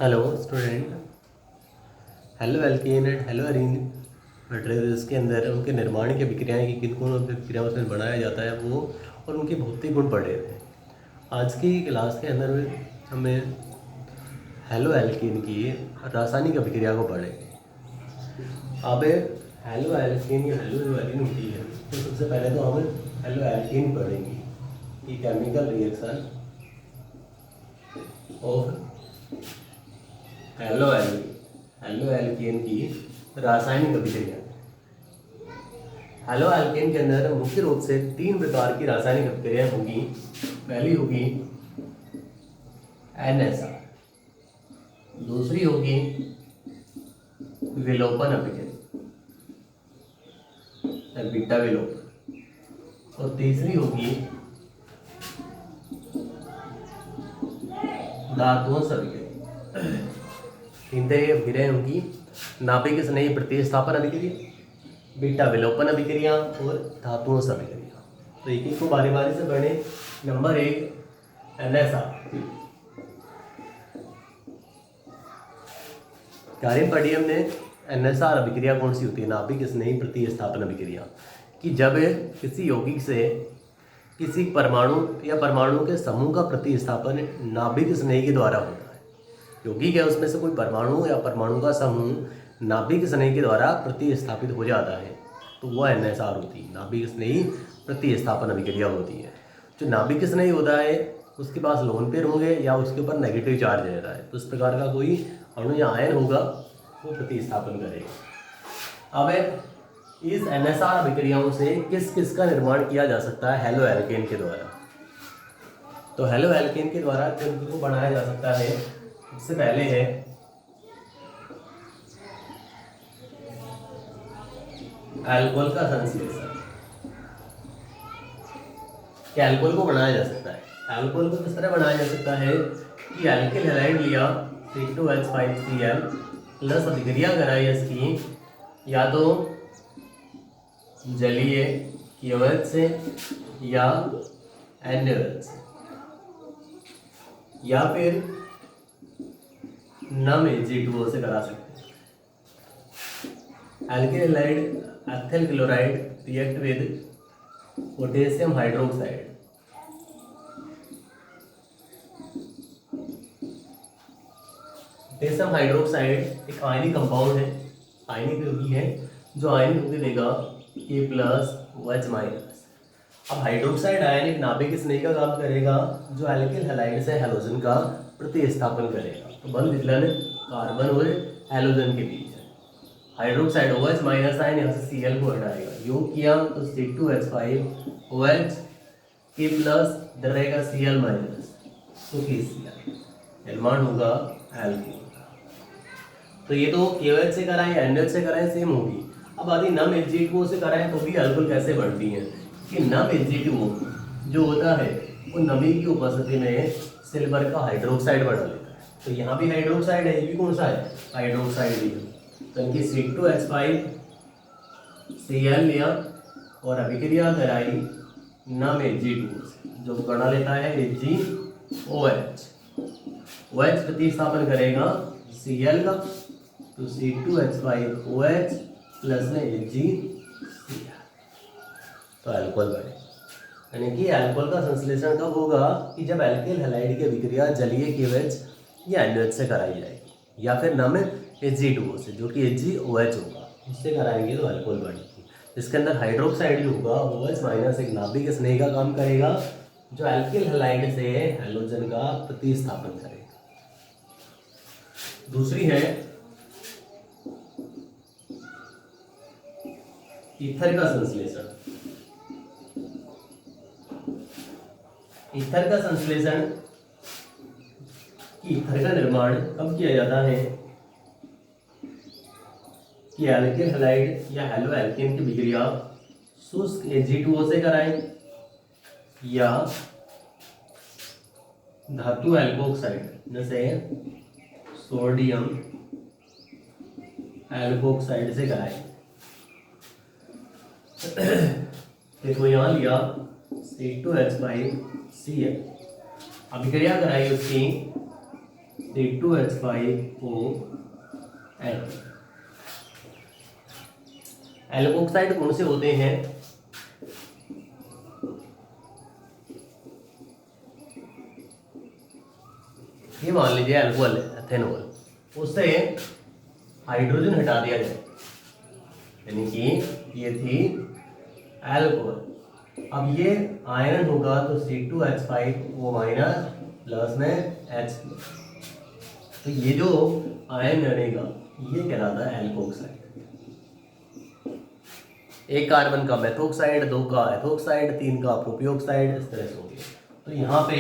Hello student. Halo alkane and hello arene matrices के अंदर उनके निर्माण की अभिक्रियाएँ की किन कौन अभिक्रियाओं से बनाया जाता है वो और उनके भौतिक गुण पढ़े थे। आज की क्लास के अंदर हमें हेलो एल्केन की रासायनिक अभिक्रिया को पढ़ेंगे। अब हेलो एल्केन या हेलो एरीन होती है तो सबसे पहले तो हम हेलो एल्केन पढ़ेंगे कि chemical reaction of halo alkane की रासायनिक अभिक्रिया। हेलो एल्केन के अंदर मुख्य रूप से 3 प्रकार की रासायनिक अभिक्रियाएं होगी। पहली होगी NSR, दूसरी होगी विलोपन अभिक्रिया बीटा विलोपन, और तीसरी होगी धातुओं अभिक्रिया। तीन तरह की अभिक्रियाएं होंगी: नाभिक स्नेही प्रतिस्थापन अभिक्रिया, बीटा विलोपन अभिक्रिया और धातुओं अभिक्रिया। तो एक एक को बारी बारी से पढ़े। Number 1 NSR। कार्य पढ़ी हमने NSR अभिक्रिया कौन सी होती है, नाभिक स्नेही प्रतिस्थापन अभिक्रिया, कि जब किसी यौगिक से किसी परमाणु या परमाणु के समूह का प्रतिस्थापन नाभिक स्नेही के द्वारा होता है। यौगिक है उसमें से कोई परमाणु या परमाणु का समूह नाभिक स्नेही के द्वारा प्रतिस्थापित हो जाता है तो वह NSR होती है, नाभिक स्नेही प्रतिस्थापन अभिक्रिया होती है। जो नाभिक स्नेही होता है उसके पास लोन पेयर होंगे या उसके ऊपर नेगेटिव चार्ज रहता है, तो इस प्रकार का कोई अणु या आयन होगा वो प्रतिस्थापन करेगा। अब इस NSR अभिक्रियाओं से किस किस का निर्माण किया जा सकता है हेलो एल्केन के द्वारा। तो हेलो एल्केन के द्वारा किन को बनाया जा सकता है, सबसे पहले है अल्कोहल का संश्लेषण। क्या अल्कोहल को बनाया जा सकता है? अल्कोहल को किस तरह बनाया जा सकता है कि एल्किल हैलाइड लिया C2H5Cl प्लस अभिक्रिया कराई इसकी या तो जलीय KOH से या NaOH से, या फिर नम Ag2O से करा सकते हैं। Alkyl halide ethyl chloride react with potassium hydroxide. Potassium hydroxide एक आयनिक कंपाउंड है, आयनिक यौगिक है जो आयनिक यौगिक देगा K+OH-। अब हाइड्रोक्साइड आयन एक नाभिक स्नेही का काम करेगा जो एल्किल हैलाइड से हैलोजन का प्रतिस्थापन करेगा। तो बंध विचलन कार्बन और हैलोजन के बीच है। हाइड्रोक्साइड OH- आयन यहाँ से Cl को हटाएगा, योग किया तो C2H5OH K+ इधर रहेगा Cl- तो KCl निर्माण होगा एल्कीन। तो ये तो KOH से कराएं या NaOH से कराएं सेम होगी। अब आदि नम Ag2O से कराएं तो भी अल्कोहल कैसे बनती है कि नम Ag2O जो होता है वो नमी की उपस्थिति में सिल्वर का हाइड्रोक्साइड बना लेता है। तो यहाँ भी हाइड्रोक्साइड है, ये भी कौन सा है, हाइड्रोक्साइड भी है। तो इनकी C2H5Cl लिया और अभिक्रिया कराई नम Ag2O से, जो बना लेता है AgOH। OH प्रतिस्थापन करेगा Cl का, तो C2H5OH प्लस में AgCl, तो अल्कोहल बने। यानी कि अल्कोहल का संश्लेषण कब होगा कि जब एल्किल हैलाइड की अभिक्रिया जलीय KOH या NaOH से कराई जाएगी या फिर नम Ag2O से जो कि AgOH होगा, उससे कराएंगे तो अल्कोहल बनेगी। इसके अंदर हाइड्रोक्साइड जो होगा OH- एक नाभिक स्नेही का काम करेगा जो एल्किल हैलाइड से हैलोजन का प्रतिस्थापन करेगा। दूसरी है ईथर का संश्लेषण। ईथर का संश्लेषण कि ईथर का निर्माण कब किया जाता है कि एल्किल हैलाइड या हेलो एल्केन की अभिक्रिया शुष्क Ag2O से कराएं या धातु एल्कोक्साइड जैसे सोडियम एल्कोक्साइड से कराएं। देखो यहाँ लिया C2H5Cl, अभिक्रिया कराई उसकी C2H5ON। एल्कोक्साइड कौन से होते हैं? ये मान लीजिए अल्कोहल है, एथेनॉल, उससे हाइड्रोजन हटा दिया जाए, यानी कि ये थी अल्कोहल। अब ये आयरन होगा तो C2H5O माइनस प्लस में H, तो ये जो आयन बनेगा ये कहलाता है एल्कोक्साइड। एक कार्बन का मेथोक्साइड, 2 का एथोक्साइड, 3 का प्रोपियोक्साइड, इस तरह से होंगे। तो यहाँ पे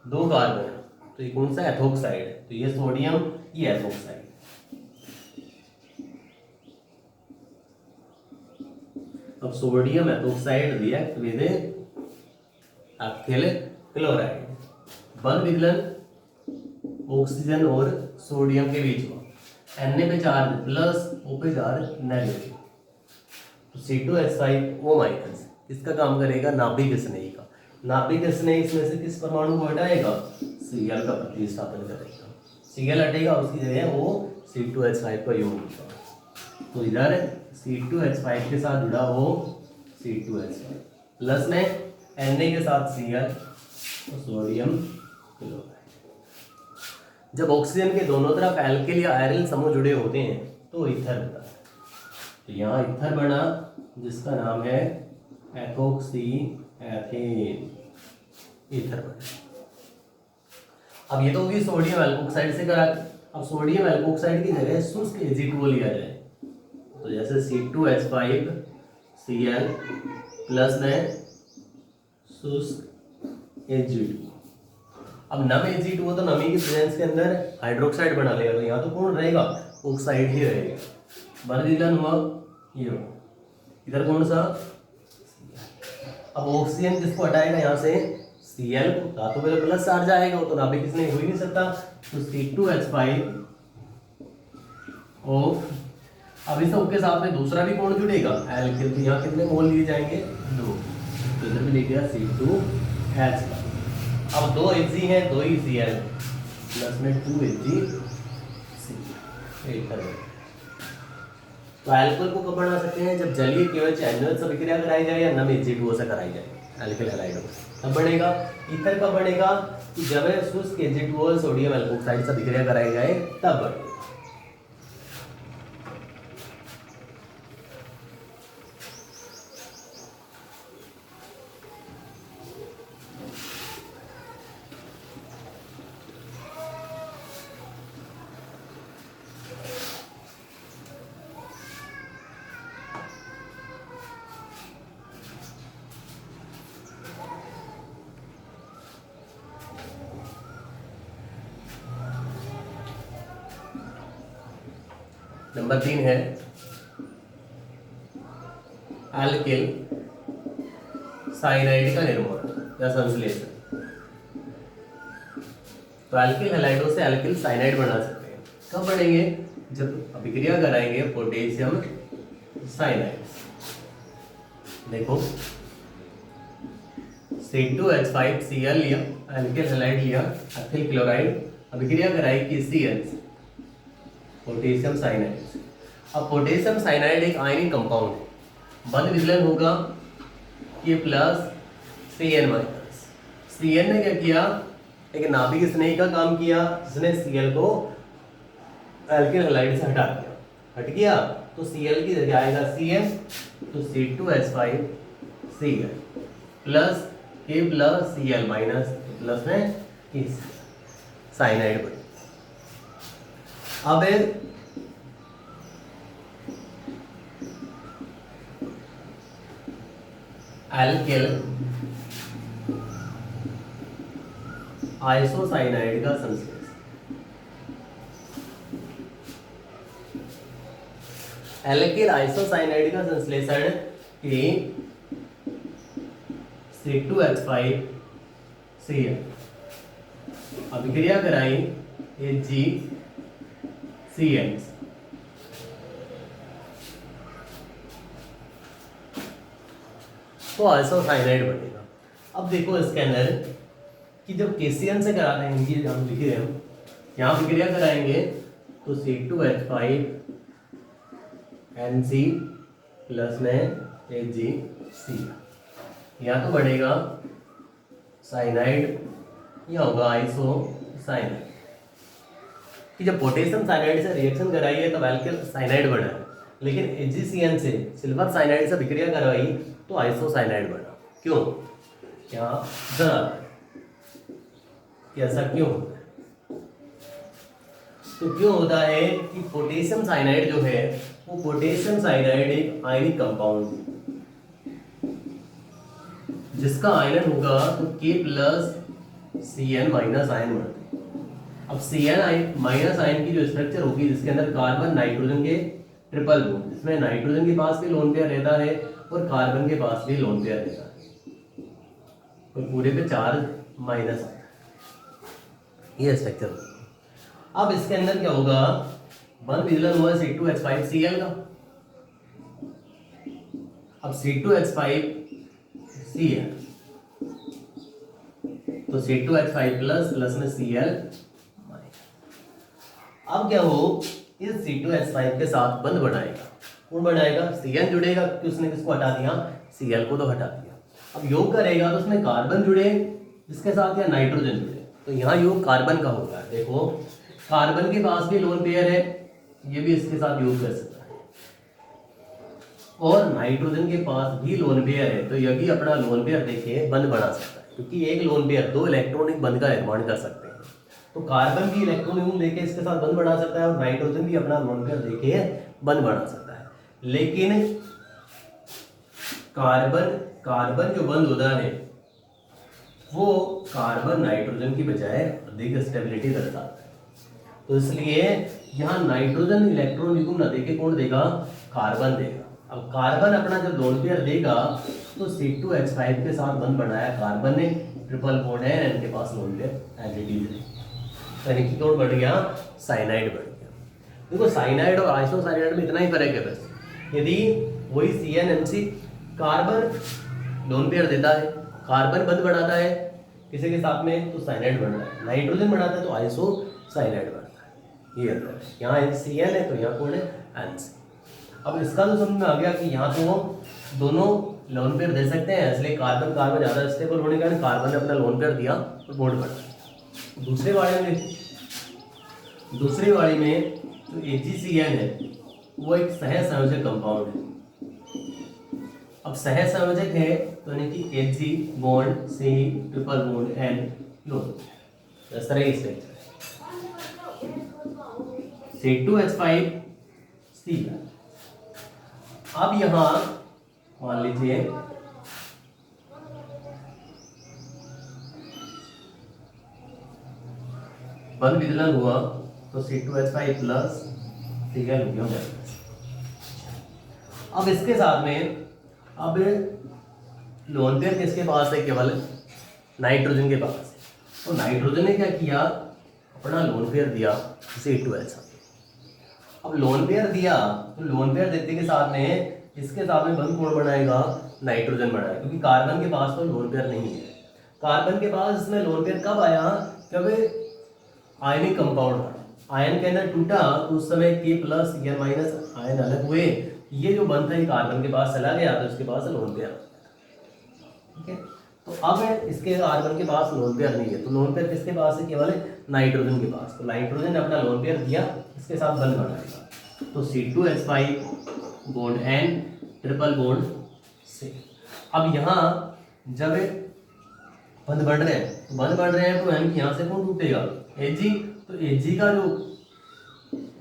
2 कार्बन है तो ये कौन सा एथोक्साइड है, तो ये सोडियम, ये एथोक्साइड। अब sodium ethoxide react with ethyl chloride, बल विकलन ऑक्सीजन और सोडियम के बीच में, Na पे चार्ज प्लस, O पे चार्ज नेगेटिव, तो C2H5O माइनस इसका काम करेगा नाभिक स्नेही का। नाभिक स्नेही इसमें से किस परमाणु को हटाएगा? Cl का प्रतिस्थापन करेगा। Cl हटेगा, उसकी जगह वो C2H5 का योग होगा। तो इधर C2H5 के साथ जुड़ा हो C2H5 प्लस में Na के साथ Cl, तो सोडियम क्लोराइड। जब ऑक्सीजन के दोनों तरफ एल्किल या आयरन समूह जुड़े होते हैं तो ईथर बनता है। तो यहाँ ईथर बना जिसका नाम है एथोक्सी एथेन, ईथर बना। अब ये तो होगी सोडियम एल्कोक्साइड से करा। अब सोडियम एल्कोक्साइड की जगह शुष्क Ag2O लिया जाए, तो जैसे C2H5Cl प्लस में शुष्क Ag2। अब नम Ag2O तो नमी की प्रेजेंस के अंदर हाइड्रोक्साइड बना लेगा, तो यहाँ तो कौन रहेगा? ऑक्साइड ही रहेगा। बर्दिलन हुआ ये हो, इधर कौन सा? अब ऑक्सीजन किसको हटाएगा यहाँ से? Cl को, धातु पे प्लस चार्ज आएगा, तो नाभिक किसने हो ही नहीं सकता, तो C2H5O। अब इस के साथ में दूसरा भी कौन जुड़ेगा? एल्किल, तो यहाँ कितने मोल लिए जाएंगे? 2, तो इधर भी लिख दिया C2H। अब 2 Hg है, 2 ही Cl प्लस में 2 HgCl। तो एल्कोहल को कब बना सकते हैं? जब जलीय केवल चैनल से अभिक्रिया कराई जाए या नम Ag2O से कराई जाए, एल्किल हैलाइड तब बनेगा। ईथर कब बनेगा? कि जब शुष्क Ag2O सोडियम एल्कोक्साइड से अभिक्रिया कराई जाए तब बनेगा। नंबर 3 है एल्किल साइनाइड का निर्माण या संश्लेषण। तो एल्किल हैलाइडों से एल्किल साइनाइड बना सकते हैं। कब बनेंगे? जब अभिक्रिया कराएंगे पोटेशियम साइनाइड। देखो C2H5Cl लिया, एल्किल हैलाइड लिया, एथिल क्लोराइड, अभिक्रिया कराई किसकी? Potassium cyanide. अब पोटेशियम साइनाइड एक आयनिक कंपाउंड है, बंध विलयन होगा K plus Cn minus. Cn ने क्या किया? एक नाभिक स्नेही का काम किया, जिसने Cl को एल्किल हैलाइड से हटा दिया। हट गया तो Cl की जगह आएगा Cn, तो C2H5Cl plus K plus Cl minus plus में साइनाइड बने। अब एल्किल आइसोसाइनाइड का संश्लेषण। एल्किल आइसोसाइनाइड का संश्लेषण की C2H5Cl अभिक्रिया कराई HgCl, तो आइसोसाइनाइड बनेगा। अब देखो इसके अंदर कि जब KCl से कराते हैं, ये हम लिखे हैं यहाँ विक्रिया कराएंगे तो C2H5NC प्लस में HgC, यहाँ तो बढ़ेगा साइनाइड, या होगा आइसोसाइनाइड। कि जब पोटेशियम साइनाइड से रिएक्शन कराई है तो एल्किल साइनाइड बना है, लेकिन HgCN से सिल्वर साइनाइड से विक्रिया करवाई तो आइसोसाइनाइड बना। क्यों? क्या जरा कि ऐसा क्यों होता है? तो क्यों होता है कि पोटेशियम साइनाइड जो है वो पोटेशियम साइनाइड एक आयनिक कंपाउंड है, जिसका आयनन होगा तो K+Cn माइनस आयन बनते हैं। अब Cn माइनस आयन की जो स्ट्रक्चर होगी जिसके अंदर कार्बन नाइट्रोजन के ट्रिपल बॉन्ड, जिसमें नाइट्रोजन के पास भी लोन पेयर रहता है और कार्बन के पास भी लोन पेयर रहता है, और पूरे पे चार्ज माइनस आता है, ये स्ट्रक्चर होगा। अब इसके अंदर क्या होगा, बंध विदलन हुआ C2H5Cl का। अब C2H5Cl तो C2H5 प्लस में Cl। अब क्या हो, इस C2H5 के साथ बंध बनाएगा। कौन बनाएगा? Cn जुड़ेगा, क्योंकि उसने किसको हटा दिया? Cl को तो हटा दिया। अब योग करेगा तो उसमें कार्बन जुड़े जिसके साथ, या नाइट्रोजन जुड़े, तो यहाँ योग कार्बन का होगा। देखो कार्बन के पास भी लोन पेयर है, ये भी इसके साथ योग कर सकता है, और नाइट्रोजन के पास भी लोन पेयर है, तो यह भी अपना लोन पेयर देके बंध बना सकता है, क्योंकि एक लोन पेयर 2 इलेक्ट्रॉनिक बंध का निर्माण कर सकते हैं। तो कार्बन भी इलेक्ट्रॉन देके इसके साथ बंध बना सकता है, और नाइट्रोजन भी अपना लोन पेयर देके बंध बना सकता है। लेकिन कार्बन जो बंध होता है वो कार्बन नाइट्रोजन की बजाय अधिक स्टेबिलिटी दर्शाता है, तो इसलिए यहाँ नाइट्रोजन इलेक्ट्रॉन युग्म न देके कौन देगा? कार्बन देगा। अब कार्बन अपना जब लोन पेयर देगा तो C2H5 के साथ बंध बनाया कार्बन ने, ट्रिपल बॉन्ड है, इनके पास लोन पेयर एडिटिव है, यानी कि कौन बढ़ गया? साइनाइड बढ़ गया। देखो साइनाइड और आइसोसाइनाइड में इतना ही फर्क है बस, यदि वही CnMc कार्बन लोन पेयर देता है, कार्बन बंध बनाता है किसी के साथ में तो साइनाइड बनता है, नाइट्रोजन बनाता है तो आइसोसाइनाइड बनता है, ये अंतर है। यहाँ Cn है तो यहाँ कौन है? NC। अब इसका तो समझ में आ गया कि यहाँ तो दोनों लोन पेयर दे सकते हैं, इसलिए कार्बन ज़्यादा स्टेबल होने के कारण कार्बन ने अपना लोन पेयर दिया और बॉन्ड बना। दूसरे वाले में जो HgCN है वो एक सहसंयोजक कंपाउंड है। अब सहसंयोजक है तो यानी कि Hg bond C triple bond N loan, इस तरह की स्ट्रक्चर है। C2H5Cl। अब यहाँ मान लीजिए बंध विदलन हुआ तो C2H5 प्लस Cl हो गया। अब इसके साथ में अब लोन पेयर किसके पास है? केवल नाइट्रोजन के पास है। तो नाइट्रोजन ने क्या किया? अपना लोन पेयर दिया C2H5। अब लोन पेयर दिया तो लोन पेयर देते के साथ में इसके साथ में बंध कौन बनाएगा? नाइट्रोजन बनाएगा, क्योंकि कार्बन के पास तो लोन पेयर नहीं है। कार्बन के पास इसमें लोन पेयर कब आया? जब आयनिक कंपाउंड था, आयन के अंदर टूटा तो उस समय K+Cn- आयन अलग हुए, ये जो बंध था कार्बन के पास चला गया तो इसके पास लोन पेयर। ठीक है, तो अब इसके कार्बन के पास लोन पेयर नहीं है, तो लोन पेयर किसके पास है? केवल नाइट्रोजन के पास। तो नाइट्रोजन ने अपना लोन पेयर दिया, इसके साथ बंध बनाएगा, तो C2H5 bond N triple bond C। अब यहाँ जब बंध बढ़ रहे हैं तो यानी कि यहाँ से कौन टूटेगा? Hg। तो Hg का जो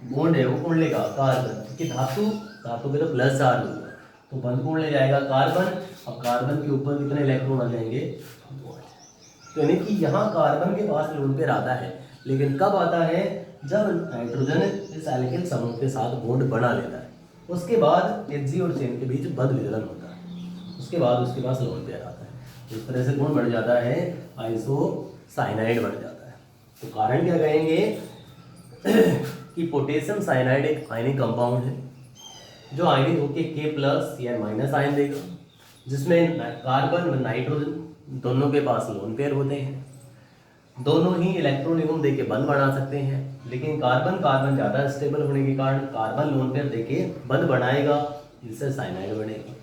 बॉन्ड है वो कौन लेगा? कार्बन, क्योंकि धातु के तो प्लस चार्ज होगा, तो बंध कौन ले जाएगा? कार्बन। अब कार्बन के ऊपर कितने इलेक्ट्रॉन आ जाएंगे? 2। तो यानी कि यहाँ कार्बन के पास लोन पेयर आता है, लेकिन कब आता है? जब नाइट्रोजन इस एल्किल समूह के साथ बॉन्ड बना लेता है, उसके बाद Hg और Cn के बीच बंध विदलन होता है, उसके बाद उसके पास लोन पेयर आता है। इस तरह से कौन बढ़ जाता है? आइसोसाइनाइड बढ़ जाता है। तो कारण क्या कहेंगे कि पोटेशियम साइनाइड एक आयनिक कंपाउंड है, जो आयनिक होकर K+Cn- आयन देगा, जिसमें कार्बन और नाइट्रोजन दोनों के पास लोन पेयर होते हैं। दोनों ही इलेक्ट्रॉन एवं देके बंद बना सकते हैं, लेकिन कार्बन कार्बन ज़्यादा स्टेबल होने के कारण कार्बन लोन पेयर देके बंद बनाएगा, जिससे साइनाइड बनेगा।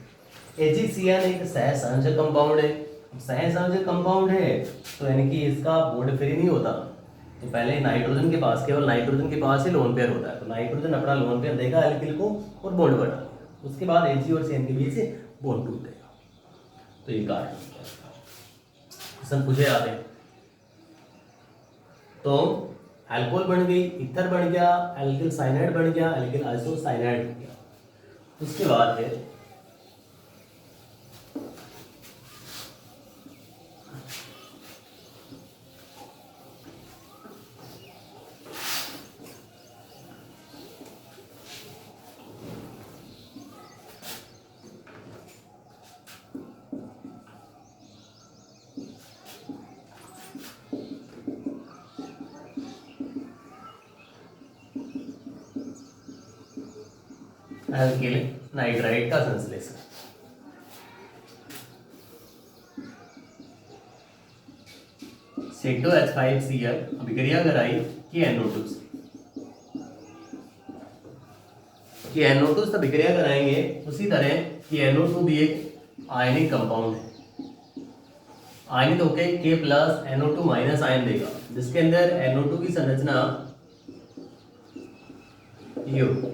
AgCN एक सहसंयोजक कंपाउंड है। सहसंयोजक कंपाउंड है तो यानी कि इसका बॉन्ड फ्री नहीं होता, तो पहले नाइट्रोजन के पास, केवल नाइट्रोजन के पास ही लोन पेयर होता है, तो नाइट्रोजन अपना लोन पेयर देगा एल्किल को और बॉन्ड बना देगा, उसके बाद Ag और CN के बीच बॉन्ड टूट देगा। तो ये कारण क्वेश्चन पूछे जाते हैं। तो अल्कोहल बन गई, ईथर बन गया, एल्किल साइनाइड बन गया, एल्किल आइसोसाइनाइड बन गया। उसके बाद है एल्किल नाइट्राइड का संश्लेषण। C2H5Cl अभिक्रिया कराई कि NO2 से, कि NO2 से अभिक्रिया कराएंगे, उसी तरह कि NO2 भी एक आयनिक कंपाउंड है, आयनिक होके K plus NO2 minus ion देगा, जिसके अंदर NO2 की संरचना ये होगी।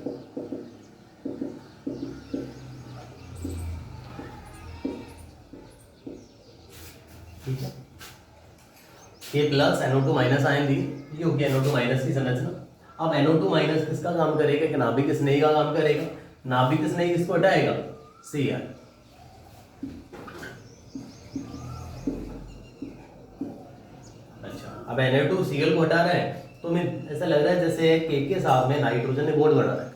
ठीक है, K plus NO2 minus ion दी, ये हो गया NO2 माइनस की संरचना। अब NO2 माइनस किसका काम करेगा कि नाभिक स्नेही का काम करेगा, नाभिक स्नेही किसको हटाएगा, Cl। अच्छा, अब Na2Cl को हटा रहा है तो हमें ऐसा लग रहा है जैसे K के साथ में नाइट्रोजन ने बॉन्ड बना रखा है,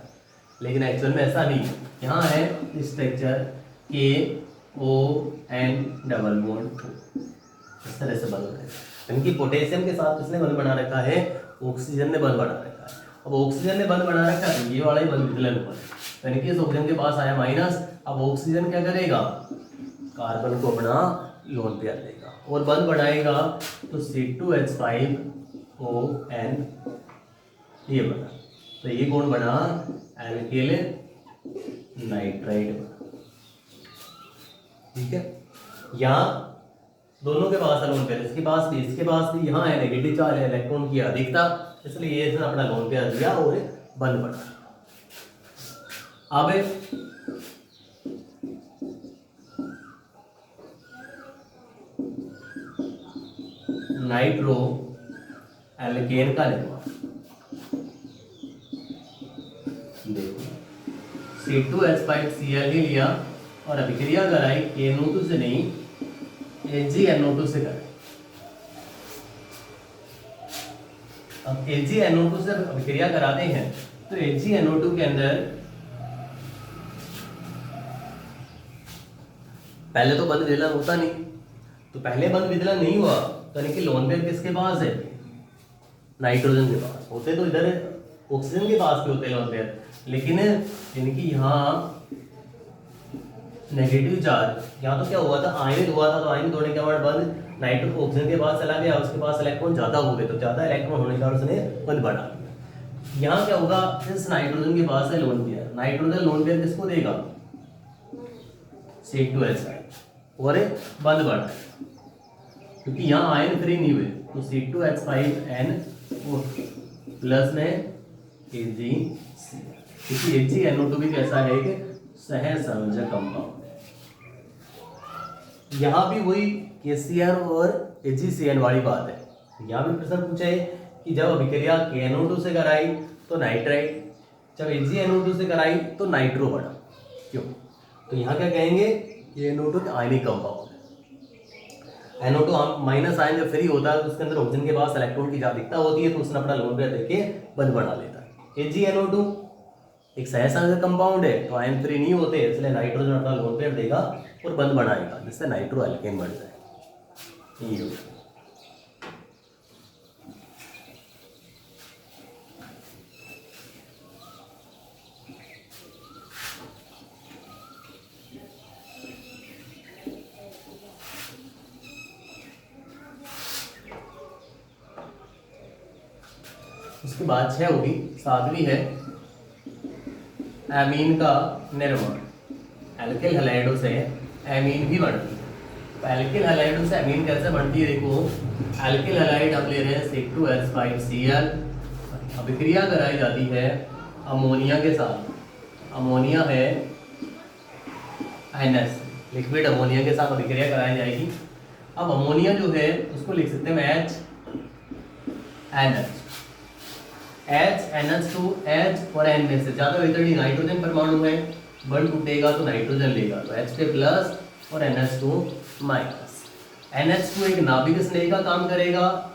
लेकिन एक्चुअल में ऐसा नहीं है। यहाँ है स्ट्रक्चर KON डबल बॉन्ड, इस तरह से बन रहा है, यानी कि पोटेशियम के साथ किसने बंध बना रखा है, ऑक्सीजन ने बंध बना रखा है। अब ऑक्सीजन ने बंध बना रखा है तो ये वाला ही बंध विचलन हुआ है, यानी कि इस ऑक्सीजन के पास आया माइनस। अब ऑक्सीजन क्या करेगा, कार्बन को अपना लोन पेयर देगा और बंध बनाएगा, तो C2H5ON ये बना, तो ये कौन बना, एल्किल नाइट्राइड बना। ठीक है, यहाँ दोनों के पास है लोन पेयर, इसके पास भी इसके पास भी, यहाँ है नेगेटिव चार्ज है, इलेक्ट्रॉन की अधिकता, इसलिए ये इसने अपना लोन पेयर दिया और बंद पड़ा। अब नाइट्रो एल्केन का निर्माण देखो, C2H5Cl ही लिया और अभिक्रिया कराई NO2 से नहीं, AgNO2 से कराई। अब AgNO2 से अभिक्रिया कराते हैं तो AgNO2 के अंदर पहले तो बंध विदलन होता नहीं, तो पहले बंध विदलन नहीं हुआ तो यानी कि लोन पेयर किसके पास है, नाइट्रोजन के पास होते, तो इधर ऑक्सीजन के पास भी होते हैं लोन पेयर, लेकिन यानी कि यहाँ नेगेटिव चार्ज, यहाँ तो क्या हुआ था, आयनित हुआ था, तो आयनित होने के बाद बंध नाइट्रो ऑक्सीजन के पास चला गया, उसके पास इलेक्ट्रॉन ज्यादा हो गए, तो ज्यादा इलेक्ट्रॉन होने के कारण उसने बंध बढ़ा दिया। यहाँ क्या होगा, इस नाइट्रोजन के पास है lone pair, nitrogen lone pair किसको देगा, C2H5 और बंध बढ़ा, क्योंकि यहाँ आयन फ्री नहीं हुए, तो C2H5N प्लस में AgCl, क्योंकि AgNO2 भी कैसा है कि सहसंयोजक कंपाउंड। यहाँ भी वही KCl और AgCl वाली बात है। यहाँ भी प्रश्न पूछा है कि जब अभिक्रिया KNO2 से कराई तो नाइट्राइट, जब AgNO2 से कराई तो नाइट्रो बना, क्यों, तो यहाँ क्या कहेंगे, NO2 आयनिक कंपाउंड है। NO2 माइनस आयन जब फ्री होता है तो उसके अंदर ऑक्सीजन के पास इलेक्ट्रॉन की अधिकता होती है, तो उसने अपना लोन पेयर देके बंध बना लेता है। AgNO2 एक सहसंयोजक कंपाउंड है, तो आयन फ्री नहीं होते, इसलिए नाइट्रोजन अपना लोन पेयर देगा और बंध बनाएगा, जिससे नाइट्रो एल्केन बन जाए। ये उसके बाद 6 होगी। 7वीं है एमीन का निर्माण। एल्किल हैलाइडों से एमीन भी बनती है। तो एल्किल हैलाइडों से एमीन कैसे बनती है? देखो, एल्किल हैलाइड हम ले रहे हैं C2H5Cl। अभिक्रिया कराई जाती है अमोनिया के साथ। अमोनिया है NH, लिक्विड अमोनिया के साथ अभिक्रिया कराई जाएगी। अब अमोनिया जो है उसको लिख सकते हैं HNH। NH2 H और N में से ज़्यादा वितरणी नाइट्रोजन परमाणु है, बल टूटेगा तो नाइट्रोजन लेगा, तो HK प्लस और NH2 माइनस। NH2 एक नाभिक स्नेही का काम करेगा,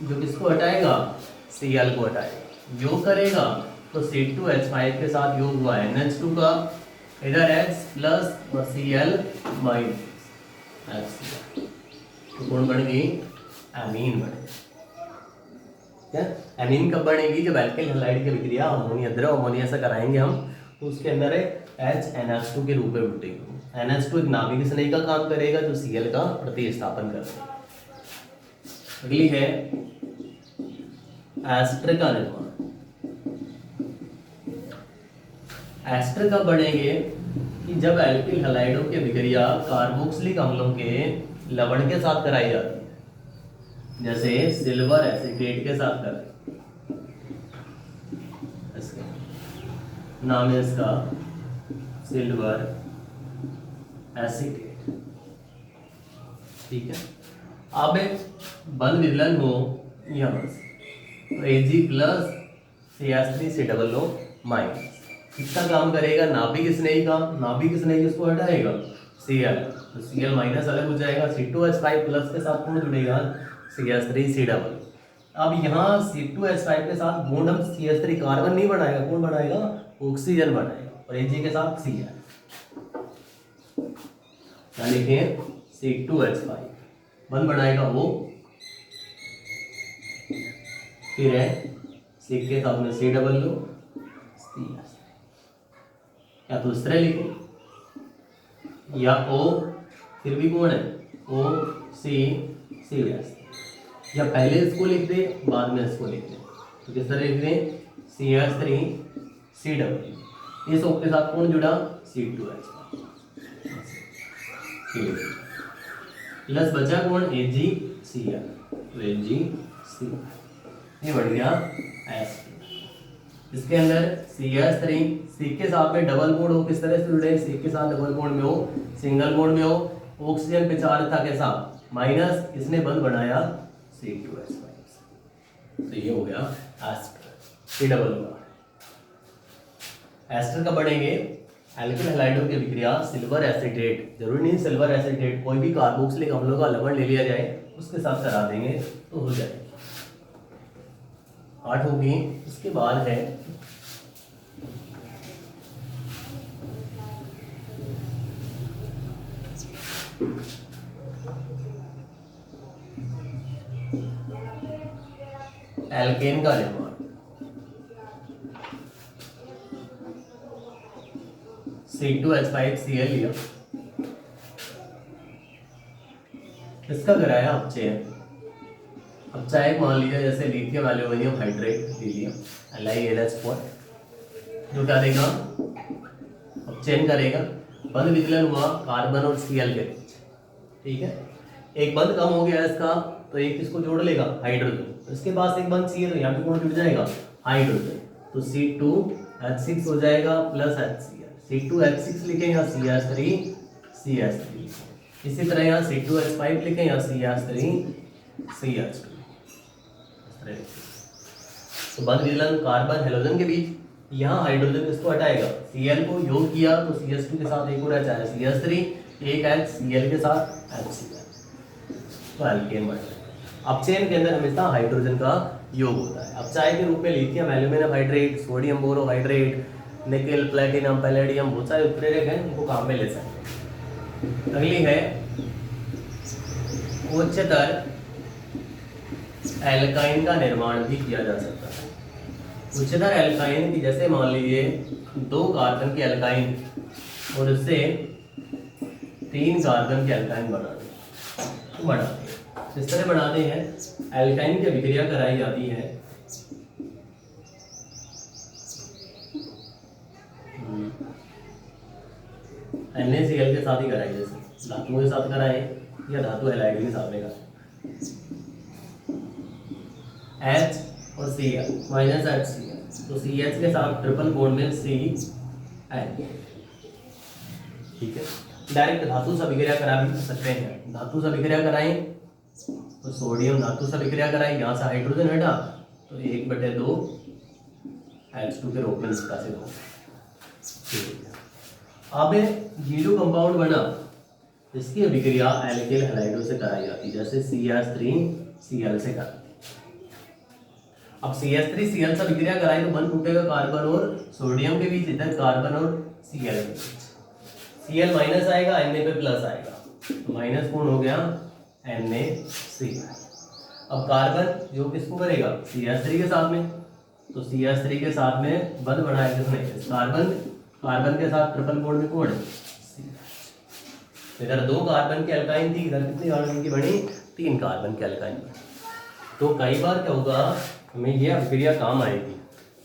जो किसको हटाएगा? Cl को हटाएगा। योग करेगा तो C2H5 के साथ योग हुआ NH2 का, इधर H प्लस और Cl माइनस HCl, तो कौन बन गई? एमीन बन गई। क्या एमीन कब बनेगी? जब एल्किल हैलाइड की अभिक्रिया अमोनिया, द्रव अमोनिया से कराएंगे हम, तो उसके अंदर HNH2 के रूप में उठेगी। NH2 एक नाभिक स्नेही का काम करेगा जो Cl का प्रतिस्थापन करेगा। अगली है एस्टर का निर्माण। एस्टर कब बनेंगे? कि जब एल्किल हैलाइडों की अभिक्रिया कार्बोक्सिलिक अम्लों के लवण के साथ कराई जाती है, जैसे सिल्वर एसिटेट के साथ कराई, नाम है इसका सिल्वर एसिटेट। ठीक है, अब बंध विदलन हो यहां से, तो Ag प्लस CH3COO माइनस किसका काम करेगा? नाभिक स्नेही का। नाभिक स्नेही उसको हटाएगा Cl, तो Cl माइनस अलग हो जाएगा। C2H5 प्लस के साथ कौन जुड़ेगा? CH3COO। अब यहाँ C2H5 के साथ बॉन्ड हम CH3 कार्बन नहीं बनाएगा, कौन बनाएगा? ऑक्सीजन बनाएगा, और Ag के साथ Cl। क्या लिखे? C2H5 बंद बनाएगा वो, फिर है C के साथ में COO, या तो इस तरह लिखे, या O फिर भी कौन है? OCCS, या पहले इसको लिख दे बाद में इसको लिख दे, तो किस तरह लिख दें? CH3COO। इस O के साथ कौन जुड़ा? C2H5 प्लस बचा कौन? AgCl, तो AgCl ये बढ़ गया एस्टर। इसके अंदर CH3 C के साथ में डबल बॉन्ड हो, किस तरह से जुड़े? C के साथ डबल बॉन्ड में हो, सिंगल बॉन्ड में हो, ऑक्सीजन पे चार्ज था के साथ माइनस, इसने बंद बनाया C2H5, तो ये हो गया एस्टर। डबल बॉन्ड एस्टर कब बढ़ेंगे? एल्किल हैलाइडों की अभिक्रिया सिल्वर एसिटेट, जरूरी नहीं सिल्वर एसिटेट, कोई भी कार्बोक्सिलिक अम्लों का लवण ले लिया जाए उसके साथ करा देंगे तो हो जाएगी। 8 होगी। इसके बाद है एल्केन का निर्माण। C2H5Cl लिया, इसका कराया अपचयन। अपचायक मान लिया जैसे लिथियम एल्यूमिनियम हाइड्रेट ले लिया, LiAlH4, जो क्या देगा? अपचयन करेगा। बंध विचलन हुआ कार्बन और Cl के बीच। ठीक है, एक बंध कम हो गया इसका, तो एक इसको जोड़ लेगा हाइड्रोजन, इसके पास एक बंध Cl, यहाँ पे कौन जुड़ जाएगा? हाइड्रोजन, तो C2H6 हो जाएगा प्लस HCl। C2H6 लिखें या CH3CH3, इसी तरह यहाँ C2H5 लिखें या CH3CH2। तो बंध विचलन कार्बन हेलोजन के बीच, यहाँ हाइड्रोजन इसको हटाएगा, Cl को योग किया तो CH2 के साथ एक और H आया CH3, एक H Cl के साथ HCl, तो एल्केन बन जाएगा। अपचयन के अंदर हमेशा हाइड्रोजन का योग होता है। अपचायक के रूप में lithium aluminium hydrate, sodium borohydrate, nickel, platinum, palladium, बहुत सारे उत्प्रेरक हैं, उनको काम में ले सकते हैं। अगली है उच्चतर एल्काइन का निर्माण भी किया जा सकता है। उच्चतर एल्काइन की, जैसे मान लीजिए 2 कार्बन के एल्काइन और उससे 3 कार्बन के एल्काइन बनाते हैं। इस तरह बनाते हैं। एल्काइन की अभिक्रिया कराई जाती है NaCl के साथ ही कराए, जैसे धातुओं के साथ कराए या धातु हैलाइड के साथ में कराए। H और Cl माइनस HCl, तो CH के साथ ट्रिपल बॉन्ड में Cl, ठीक है। डायरेक्ट धातु से अभिक्रिया करा भी सकते हैं, धातु से अभिक्रिया कराएं तो सोडियम धातु से अभिक्रिया कराएं, यहाँ से हाइड्रोजन हटा तो 1/2 H2 के रूप में निष्कासित हो। अब ये जो कंपाउंड बना इसकी अभिक्रिया एल्किल हैलाइडों से कराई जाती है, जैसे CH3Cl से कराती है। अब CH3Cl से अभिक्रिया कराई तो बंध टूटेगा कार्बन और सोडियम के बीच, इधर कार्बन और Cl के बीच। Cl माइनस आएगा, Na पे प्लस आएगा, तो माइनस कौन हो गया NaCl। अब कार्बन जो किसको करेगा CH3 के साथ में, तो CH3 के साथ में बंध बनाया किसने, कार्बन के साथ ट्रिपल बॉन्ड में कौन है CH। इधर 2 कार्बन की अल्काइन थी, इधर कितनी कार्बन की बनी 3 कार्बन की अल्काइन बनी। तो कई बार क्या होगा, हमें ये अभिक्रिया काम आएगी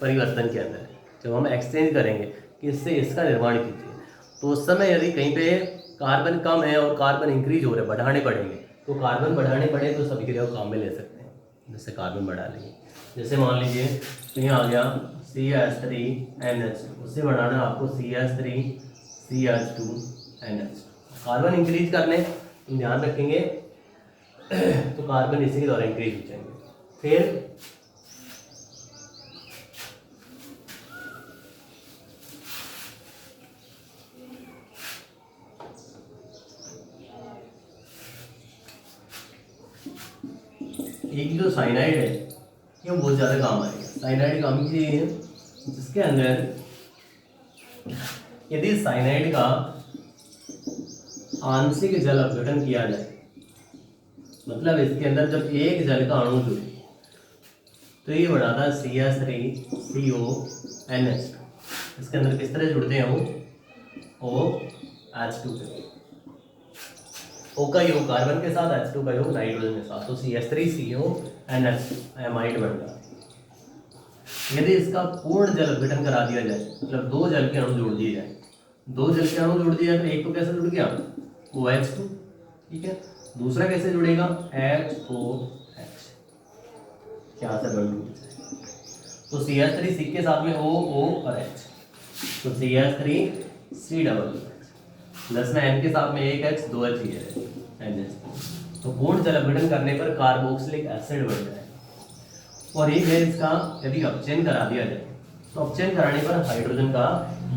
परिवर्तन के अंदर, जब हम एक्सचेंज करेंगे कि इससे इसका निर्माण कीजिए, तो उस समय यदि कहीं पे कार्बन कम है और कार्बन इंक्रीज हो रहे हैं, बढ़ाने पड़ेंगे, तो कार्बन बढ़ाने पड़े तो इस अभिक्रिया को काम में ले सकते हैं, जैसे कार्बन बढ़ा लेंगे। जैसे मान लीजिए यहाँ आ गया CH3NH, उससे बढ़ाना आपको CH3CH2NH। कार्बन इंक्रीज करने ध्यान रखेंगे तो कार्बन इसी के द्वारा इंक्रीज हो जाएंगे। फिर एक जो साइनाइड है ये बहुत ज़्यादा काम आएगा। साइनाइड काम की है जिसके अंदर यदि साइनाइड का आंशिक जल अपघटन किया जाए, मतलब इसके अंदर जब एक जल का अणु जुड़े तो ये बनाता है CH3CONH। इसके अंदर किस तरह जुड़ते हैं वो OH2 के, O का योग कार्बन के साथ, H2 का योग नाइट्रोजन के साथ, तो CH3CONH एमाइड बन जाता है। यदि इसका पूर्ण जल अपघटन करा दिया जाए, मतलब 2 जल के अणु जोड़ दिए जाए, 2 जल के अणु जोड़ दिए जाए तो एक तो कैसे जुड़ गया OH2, ठीक है, दूसरा कैसे जुड़ेगा HOH, यहाँ से बन टूट जाए तो CH3 के साथ में O और H, तो CH3C प्लस में N के साथ में एक H 2 H ही है NH। तो पूर्ण जल अपघटन करने पर कार्बोक्सिलिक एसिड बन जाएगा। और एक है इसका यदि अपचयन करा दिया जाए तो अपचयन कराने पर हाइड्रोजन का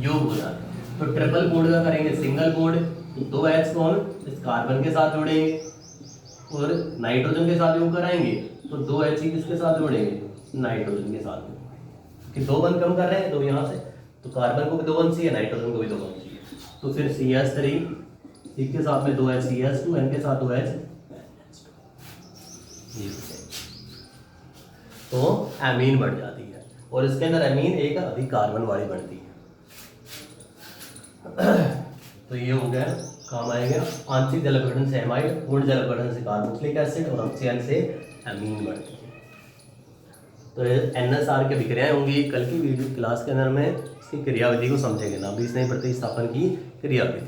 योग हो जाता है। तो ट्रिपल बॉन्ड का करेंगे सिंगल बॉन्ड, तो 2 H कौन इस कार्बन के साथ जोड़ेंगे और नाइट्रोजन के साथ योग कराएंगे तो 2 H ही किसके साथ जोड़ेंगे नाइट्रोजन के साथ में, कि 2 बंध कम कर रहे हैं तो यहाँ से तो कार्बन को भी 2 बंध चाहिए, नाइट्रोजन को भी 2 बंध चाहिए, तो फिर CH3 के साथ में 2 H CH2, N के साथ 2 H, तो एमीन बढ़ जाती है और इसके अंदर एमीन एक अधिक कार्बन वाली बनती है। तो ये हो गया, काम आएगा आंशिक जल अपघटन से एमाइड, पूर्ण जल अपघटन से कार्बोक्सिलिक एसिड और अपचयन से एमीन बढ़ती है। तो NSR की विक्रियाएं होंगी। कल की वीडियो क्लास के अंदर में इसकी क्रियाविधि को समझेंगे ना, 20 प्रतिस्थापन की क्रियाविधि।